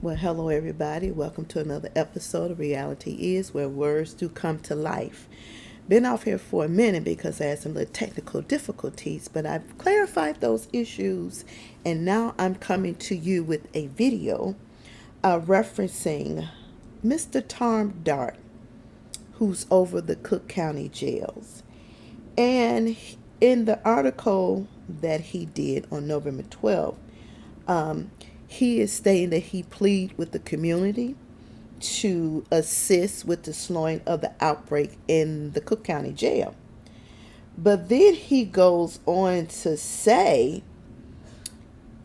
Well, hello everybody. Welcome to another episode of Reality Is, where words do come to life. Been off here for a minute because I had some little technical difficulties, but I've clarified those issues, and now I'm coming to you with a video referencing Mr. Tom Dart, who's over the Cook County jails. And in the article that he did on November 12th, he is stating that he pleaded with the community to assist with the slowing of the outbreak in the Cook County jail. But then he goes on to say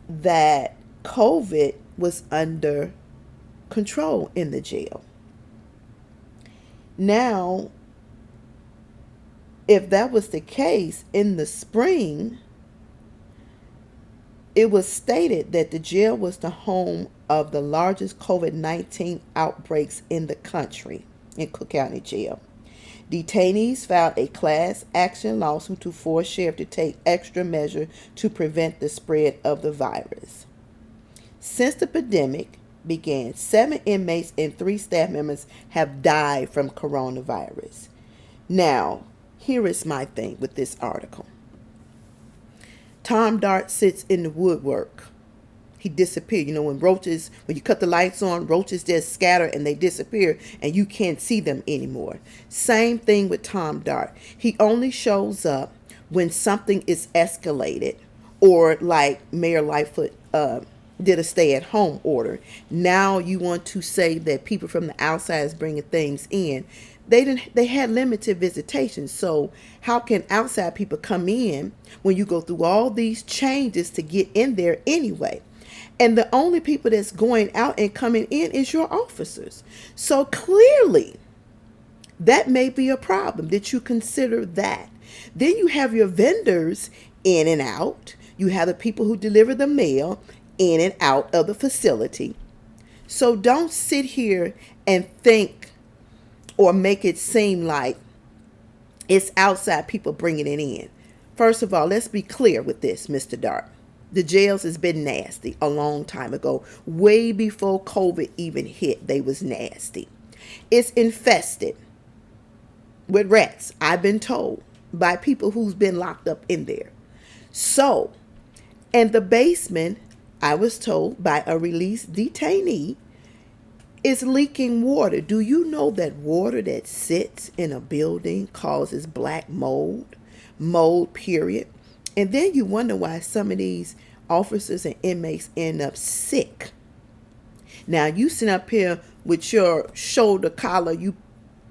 that COVID was under control in the jail. Now, if that was the case, in the spring, it was stated that the jail was the home of the largest COVID-19 outbreaks in the country, in Cook County Jail. Detainees filed a class action lawsuit to force sheriff to take extra measures to prevent the spread of the virus. Since the pandemic began, 7 inmates and 3 staff members have died from coronavirus. Now, here is my thing with this article. Tom Dart sits in the woodwork. He disappeared. When you cut the lights on, roaches just scatter and they disappear and you can't see them anymore. Same thing with Tom Dart. He only shows up when something is escalated, or like Mayor Lightfoot did a stay-at-home order. Now you want to say that people from the outside is bringing things in. They had limited visitation, so how can outside people come in when you go through all these changes to get in there anyway? And the only people that's going out and coming in is your officers. So clearly that may be a problem. Did you consider that? Then you have your vendors in and out. You have the people who deliver the mail in and out of the facility. So don't sit here and think or make it seem like it's outside people bringing it in. First of all, let's be clear with this, Mr. Dart. The jails has been nasty a long time ago. Way before COVID even hit, they was nasty. It's infested with rats, I've been told, by people who's been locked up in there. So, and the basement, I was told by a released detainee, is leaking water. Do you know that water that sits in a building causes black mold? Mold, period. And then you wonder why some of these officers and inmates end up sick. Now you sit up here with your shoulder collar, you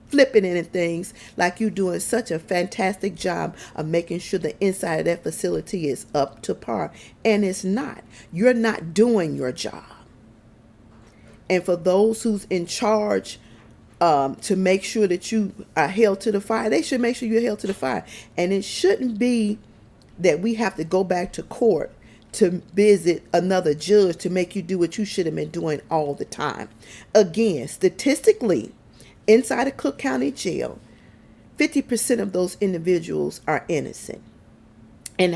flipping it and things like you're doing such a fantastic job of making sure the inside of that facility is up to par. And it's not. You're not doing your job. And for those who's in charge to make sure that you are held to the fire, they should make sure you're held to the fire. And it shouldn't be that we have to go back to court to visit another judge to make you do what you should have been doing all the time. Again, statistically, inside of Cook County Jail, 50% of those individuals are innocent. And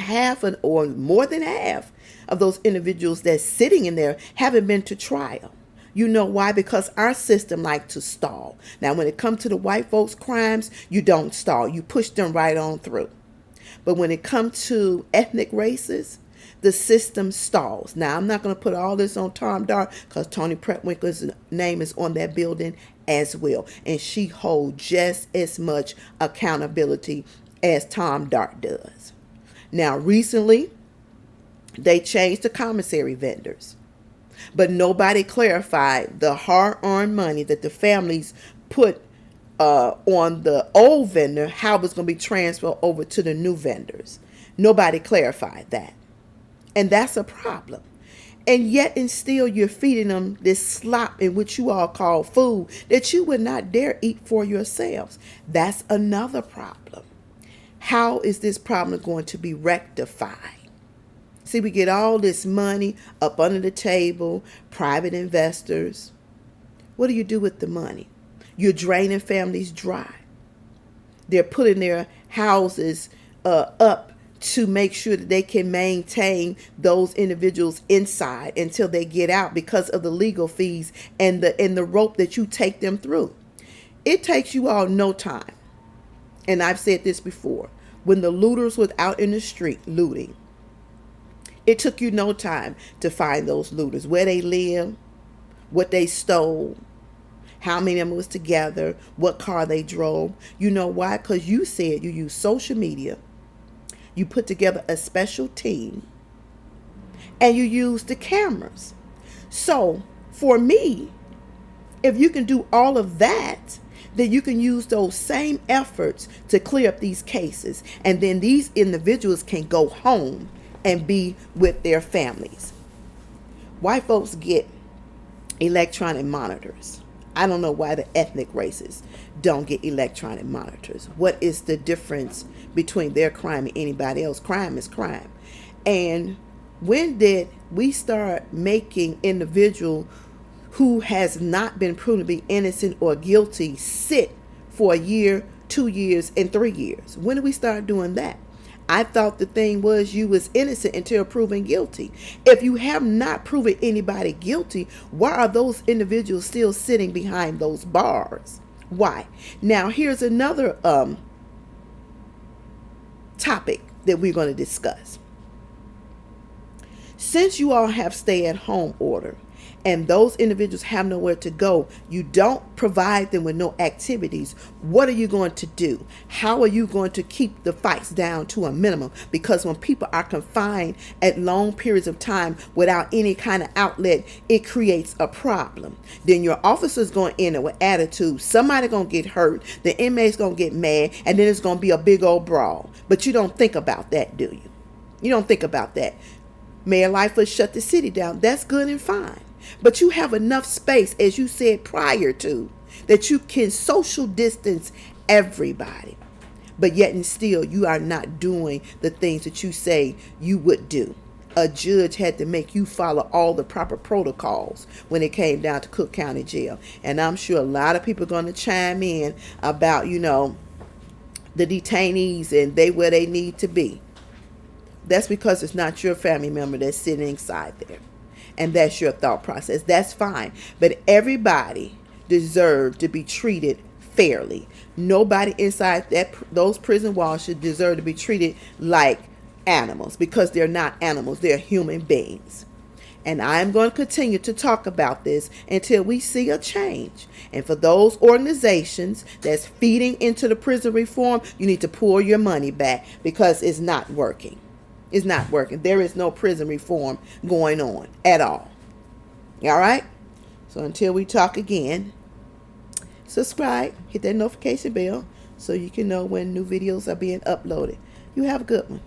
or more than half of those individuals that's sitting in there haven't been to trial. You know why? Because our system likes to stall. Now, when it comes to the white folks' crimes, you don't stall. You push them right on through. But when it comes to ethnic races, the system stalls. Now, I'm not going to put all this on Tom Dart because Tony Pretwinkle's name is on that building as well. And she holds just as much accountability as Tom Dart does. Now, recently, they changed the commissary vendors. But nobody clarified the hard-earned money that the families put on the old vendor, how it was going to be transferred over to the new vendors. Nobody clarified that. And that's a problem. And yet and still you're feeding them this slop in which you all call food that you would not dare eat for yourselves. That's another problem. How is this problem going to be rectified? See, we get all this money up under the table, private investors. What do you do with the money? You're draining families dry. They're putting their houses up to make sure that they can maintain those individuals inside until they get out because of the legal fees and the rope that you take them through. It takes you all no time. And I've said this before. When the looters was out in the street looting, it took you no time to find those looters, where they live, what they stole, how many of them was together, what car they drove. You know why? Because you said you use social media, you put together a special team, and you use the cameras. So for me, if you can do all of that, then you can use those same efforts to clear up these cases. And then these individuals can go home and be with their families. White folks get electronic monitors. I don't know why the ethnic races don't get electronic monitors. What is the difference between their crime and anybody else? Crime is crime. And when did we start making individual who has not been proven to be innocent or guilty sit for a year, 2 years, and 3 years? When did we start doing that? I thought the thing was you was innocent until proven guilty. If you have not proven anybody guilty, why are those individuals still sitting behind those bars? Why? Now, here's another topic that we're going to discuss. Since you all have stay-at-home order, and those individuals have nowhere to go, you don't provide them with no activities. What are you going to do? How are you going to keep the fights down to a minimum? Because when people are confined at long periods of time without any kind of outlet, it creates a problem. Then your officer's going in there with attitude. Somebody going to get hurt. The inmate's going to get mad. And then it's going to be a big old brawl. But you don't think about that, do you? You don't think about that. Mayor Lightfoot shut the city down. That's good and fine. But you have enough space, as you said prior to, that you can social distance everybody. But yet and still, you are not doing the things that you say you would do. A judge had to make you follow all the proper protocols when it came down to Cook County Jail. And I'm sure a lot of people are going to chime in about, the detainees and they where they need to be. That's because it's not your family member that's sitting inside there. And that's your thought process. That's fine. But everybody deserves to be treated fairly. Nobody inside those prison walls should deserve to be treated like animals, because they're not animals. They're human beings. And I'm going to continue to talk about this until we see a change. And for those organizations that's feeding into the prison reform, you need to pull your money back, because it's not working. It's not working. There is no prison reform going on at all. All right? So until we talk again, subscribe, hit that notification bell so you can know when new videos are being uploaded. You have a good one.